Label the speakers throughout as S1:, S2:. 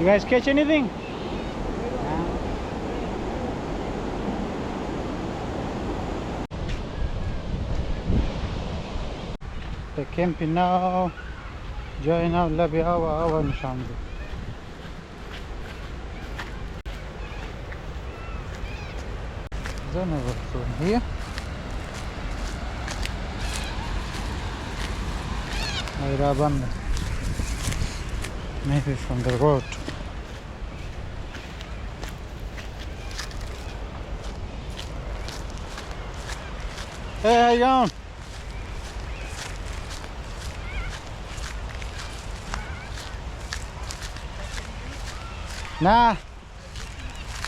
S1: You guys catch anything? They're camping now. Join out Labi Awa Nishamdi. Is that never from here? Maybe from the road. Hey, how you going?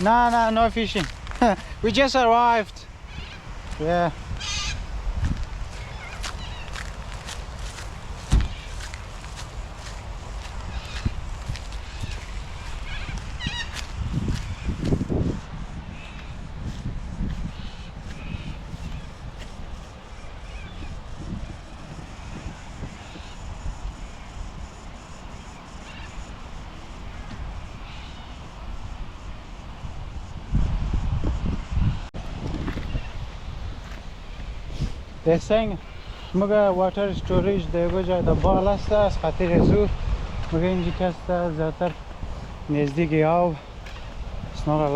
S1: Nah, no fishing. We just arrived. Yeah. They're saying مگه water storage دیگه جای دبال است از خاطر زور مگه اینجا کست زیادتر نزدیک آب it's not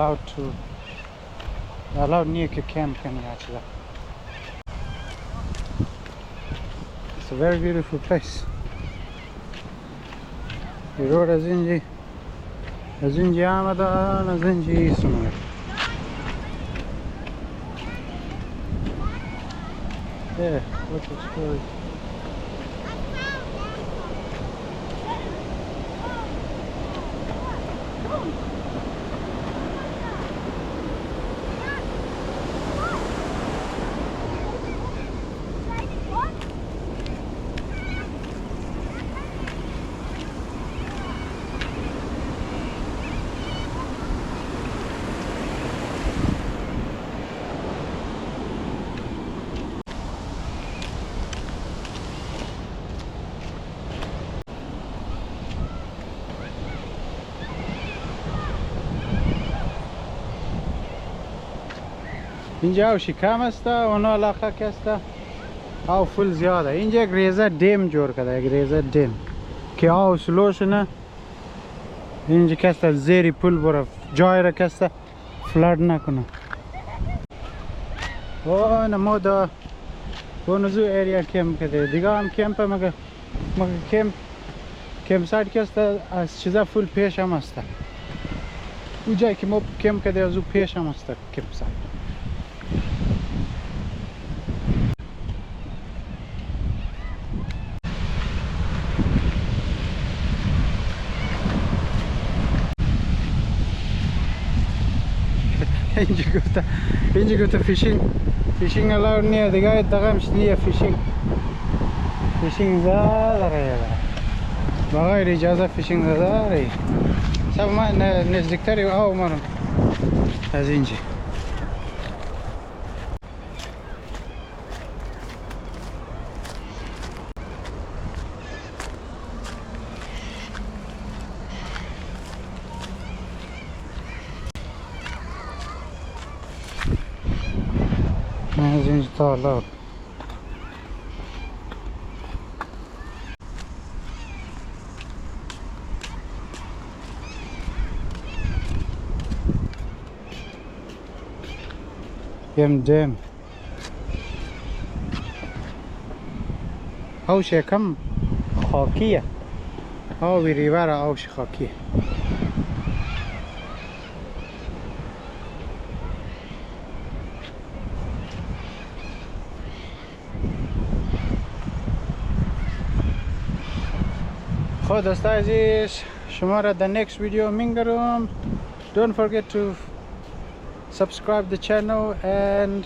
S1: allowed نیه که کمپ کنی actually. It's a very beautiful place. The road از اینجا آمدن از اینجا ایستونه. Yeah, what's the story? اینجا او شکم است و اونو علاقه که است او فل زیاده. اینجا یک ریزه دیم جور کرده، یک ریزه دیم که او سلوش نه اینجا که است زیری پول بره جای را که است فلرد نکنه. و ما دا اونزو ایریا کمپ کرده دیگه هم کمپ مگه کمپ سایت که است از چیزا فل پیش هم است. او جایی که ما کمپ کرده از او پیش هم است کمپ سایت. اینجا گفته فیشینگ allowed نیه دیگه دقیقش نیه فیشینگ داره بغیر اجازه فیشینگ داره سب ما نزدیکتری آو مانم از اینجا از اینجا تا allowed دم اوش کم خاکیه او ریور اوش خاکیه خب دوستا عزیز شما را در next video میگرم. Don't forget to subscribe the channel and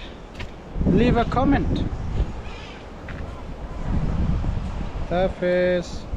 S1: leave a comment. Tafis.